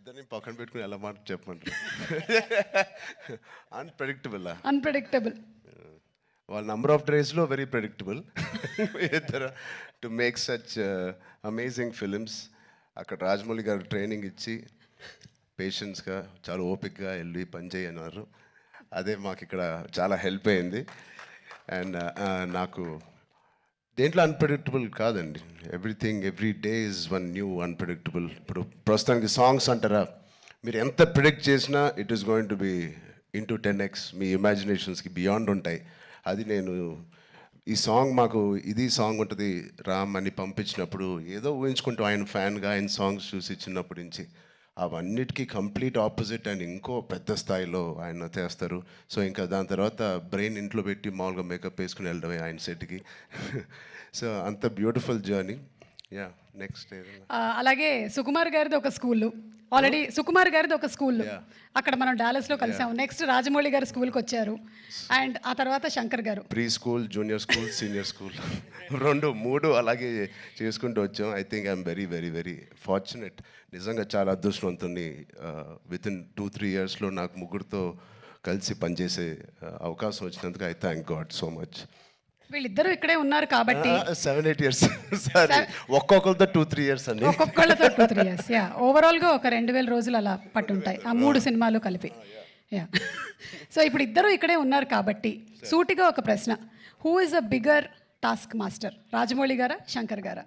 ఇద్దరిని పక్కన పెట్టుకుని ఎలా మాట చెప్పమంటారు. అన్ప్రెడిక్టబుల్. వాళ్ళ నంబర్ ఆఫ్ డేస్లో వెరీ ప్రెడిక్టబుల్. ఇద్దరు to make such amazing films. అక్కడ రాజమౌళి గారు ట్రైనింగ్ ఇచ్చి పేషెన్స్గా చాలా ఓపిక్గా వెళ్ళి పనిచేయి అన్నారు. అదే మాకు ఇక్కడ చాలా హెల్ప్ అయింది. అండ్ నాకు దేంట్లో అన్ప్రెడిక్టబుల్ కాదండి. Everything every day is one new unpredictable. ఇప్పుడు ప్రస్తుతానికి సాంగ్స్ అంటారా, మీరు ఎంత ప్రిడిక్ట్ చేసినా it is going to be into 10x. మీ ఇమాజినేషన్స్కి బియాండ్ ఉంటాయి. అది నేను ఈ సాంగ్ మాకు ఇది సాంగ్ ఉంటుంది రామ్ అని పంపించినప్పుడు ఏదో ఊహించుకుంటూ ఆయన ఫ్యాన్గా ఆయన సాంగ్స్ చూసి చిన్నప్పటి నుంచి అవన్నిటికీ కంప్లీట్ ఆపోజిట్ అండ్ ఇంకో పెద్ద స్థాయిలో ఆయన చేస్తారు. సో ఇంకా దాని తర్వాత బ్రెయిన్ ఇంట్లో పెట్టి మామూలుగా మేకప్ వేసుకుని వెళ్ళడమే ఆయన సెట్కి. సో అంత బ్యూటిఫుల్ జర్నీ. యా నెక్స్ట్ అలాగే సుకుమార్ గారిది ఒక స్కూల్, ఆల్రెడీ సుకుమార్ గారిది ఒక స్కూల్, అక్కడ మనం డాలస్లో కలిసాము. నెక్స్ట్ రాజమౌళి గారు స్కూల్కి వచ్చారు, అండ్ ఆ తర్వాత శంకర్ గారు pre school, junior school, senior school 2, 3 అలాగే చేసుకుంటూ వచ్చాం. I think I'm very very very fortunate. నిజంగా చాలా అదృష్టవంతుని. వితిన్ 2-3 ఇయర్స్లో నాకు ముగ్గురితో కలిసి పనిచేసే అవకాశం వచ్చినందుకు I thank God so much. వీళ్ళిద్దరూ ఇక్కడే ఉన్నారు కాబట్టి 7-8 ఇయర్స్ సారీ, ఒక్కొక్కరితో 2-3 ఇయర్స్ అండి. ఒక్కొక్కళ్ళతో 2-3 ఇయర్స్. యా, ఓవరాల్గా ఒక 2000 రోజులు అలా పట్టుంటాయి ఆ 3 సినిమాలు కలిపి. యా. సో ఇప్పుడు ఇద్దరు ఇక్కడే ఉన్నారు కాబట్టి సూటిగా ఒక ప్రశ్న, who is a bigger task master, Rajamouli గారా శంకర్ గారా?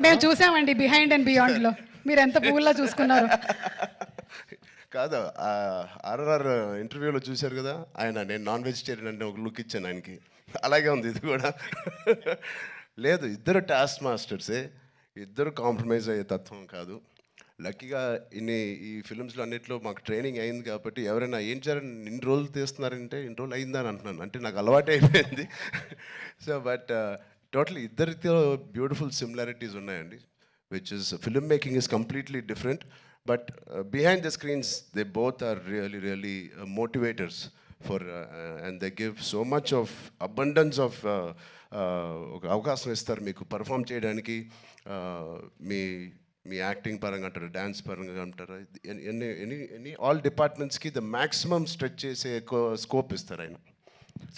మేము చూసామండి బిహైండ్ అండ్ బియాండ్లో మీరు ఎంత పువ్వులా చూసుకున్నారు. కాదు, ఆర్ఆర్ ఇంటర్వ్యూలో చూశారు కదా ఆయన, నేను నాన్ వెజిటేరియన్ అంటే ఒక లుక్ ఇచ్చాను ఆయనకి. అలాగే ఉంది ఇది కూడా. లేదు, ఇద్దరు టాస్క్ మాస్టర్సే, ఇద్దరు కాంప్రమైజ్ అయ్యే తత్వం కాదు. లక్కీగా ఈ ఫిల్మ్స్లో అన్నింటిలో మాకు ట్రైనింగ్ అయింది కాబట్టి ఎవరైనా ఏం చేయాలని ఇన్ని రోజులు తీస్తున్నారంటే ఇన్ని రోజులు అయిందని అంటున్నాను, అంటే నాకు అలవాటు అయిపోయింది. సో బట్ టోటలీ ఇద్దరితో బ్యూటిఫుల్ సిమిలారిటీస్ ఉన్నాయండి, which is film making is completely different. But behind the screens, they both are really, really motivators for, and they give so much of abundance of అవకాశం ఇస్తారు మీకు perform చేయడానికి. మీ acting పరంగా అంటారు, dance పరంగా అంటారు, any all డిపార్ట్మెంట్స్కి the maximum stretch చేసే స్కోప్ ఇస్తారు ఆయన.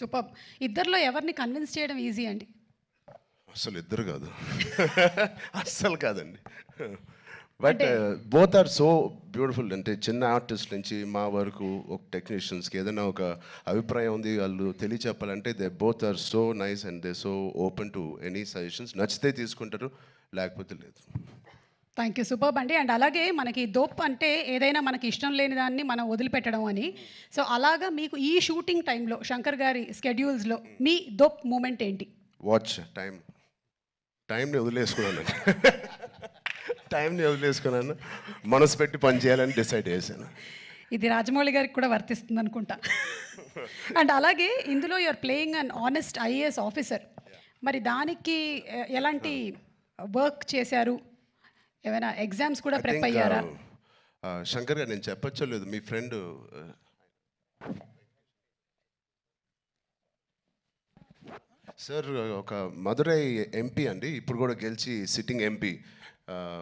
సూపర్. ఇద్దరిలో ఎవరిని కన్విన్స్ చేయడం ఈజీ అండి? అసలు ఇద్దరు కాదు, అస్సలు కాదండి. But both are so beautiful. అంటే చిన్న ఆర్టిస్ట్ నుంచి మా వరకు ఒక టెక్నీషియన్స్కి ఏదైనా ఒక అభిప్రాయం ఉంది వాళ్ళు తెలియచెప్పాలంటే they both are so nice and they so open to any suggestions. నచ్చితే తీసుకుంటారు, లేకపోతే లేదు. థ్యాంక్ యూ, సూపర్ అండి. అండ్ అలాగే మనకి దోప్ అంటే ఏదైనా మనకి ఇష్టం లేని దాన్ని మనం వదిలిపెట్టడం అని. సో అలాగా మీకు ఈ షూటింగ్ టైంలో శంకర్ గారి స్కెడ్యూల్స్లో మీ దోప్ మూమెంట్ ఏంటి? వాచ్ టైంని వదిలేసుకున్నాను. టైంని వదిలేసుకున్నాను, మనసు పెట్టి పని చేయాలని డిసైడ్ చేశాను. ఇది రాజమౌళి గారికి కూడా వర్తిస్తుంది అనుకుంటా. అండ్ అలాగే ఇందులో you're playing an honest IAS officer. మరి దానికి ఎలాంటి వర్క్ చేశారు? ఏమైనా ఎగ్జామ్స్ కూడా ప్రిపేర్ అయ్యారా? శంకర్ గారు, నేను చెప్పచ్చో లేదు, మీ ఫ్రెండ్ సార్ ఒక మదురై ఎంపీ అండి, ఇప్పుడు కూడా గెలిచి సిట్టింగ్ ఎంపీ,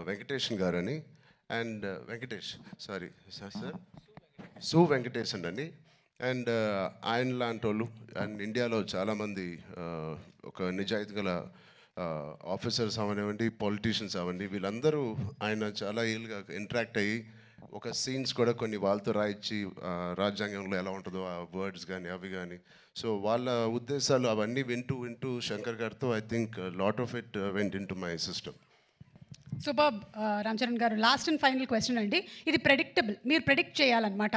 వెంకటేషన్ గారు అని. అండ్ సార్ సు వెంకటేషన్ అండి. అండ్ ఆయన లాంటి వాళ్ళు అండ్ ఇండియాలో చాలామంది ఒక నిజాయితీ గల ఆఫీసర్స్ అవనివ్వండి, పొలిటీషియన్స్ అవ్వండి, వీళ్ళందరూ ఆయన చాలా ఏళ్ళుగా ఇంటరాక్ట్ అయ్యి ఒక సీన్స్ కూడా కొన్ని వాళ్ళతో రాయించి రాజ్యాంగంలో ఎలా ఉంటుందో ఆ వర్డ్స్ కానీ అవి కానీ. సో వాళ్ళ ఉద్దేశాలు అవన్నీ వింటూ శంకర్ గారితో I think lot of it went in to my system. Super. Ram Charan గారు, లాస్ట్ అండ్ ఫైనల్ క్వశ్చన్ అండి. ఇది ప్రెడిక్టబుల్, మీరు ప్రెడిక్ట్ చేయాలన్నమాట.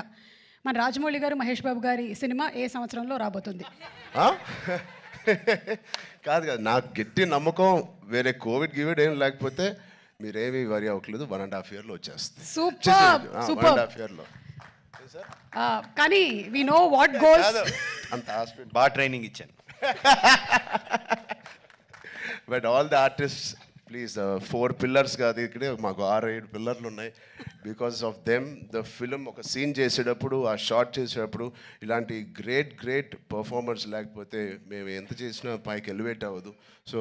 మన రాజమౌళి గారు, మహేష్ బాబు గారి సినిమా ఏ సంవత్సరంలో రాబోతుంది? కాదు, నాకు గట్టి నమ్మకం, వేరే కోవిడ్ ఏం లేకపోతే మీరేమీ వరి అవ్వట్లేదు, 1.5 yearలో వచ్చేస్తుంది. సూపర్. 1.5 yearలో. కానీ వి నో వాట్ గోస్. అంత హాస్పిటల్ బాగా ట్రైనింగ్ ఇచ్చాను. But all the artist please, 4 pillars కాదు ఇక్కడే, మాకు 6-7 పిల్లర్లు ఉన్నాయి. Because of them the film ఒక సీన్ చేసేటప్పుడు, ఆ షార్ట్ చేసేటప్పుడు ఇలాంటి గ్రేట్ పర్ఫార్మర్స్ లేకపోతే మేము ఎంత చేసినా పైకి ఎలివేట్ అవ్వదు. సో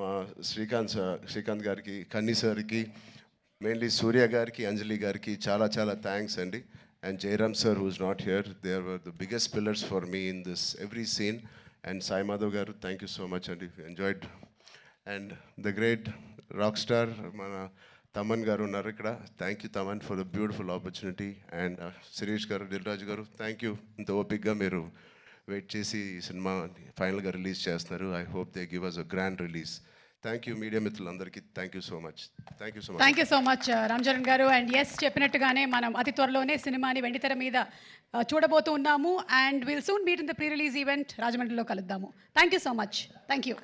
మా శ్రీకాంత్ గారికి, కన్నీ సార్కి, మెయిన్లీ సూర్య గారికి, అంజలి గారికి చాలా చాలా థ్యాంక్స్ అండి. And Jayaram sir who's not here, they are the biggest pillars for me in this every scene. And Sai Madhav garu, thank you so much అండి, enjoyed. And the great rock star మన తమన్ గారు ఉన్నారు ఇక్కడ. Thank you Thaman for the beautiful opportunity. And Shirish garu, Dil రాజు గారు, thank you. ఇంత ఓపిక్గా మీరు wait చేసి ఈ సినిమా ఫైనల్గా రిలీజ్ చేస్తున్నారు. I hope they give us a grand release. Thank you media మిత్రులందరికీ, thank you so much. Thank you so much. Thank you so much Ram Charan గారు. అండ్ ఎస్, చెప్పినట్టుగానే మనం అతి త్వరలోనే సినిమాని వెండితెర మీద చూడబోతూ ఉన్నాము. And will soon meet in the pre release event రాజమండ్రిలో కలుద్దాము. Thank you so much. Thank you.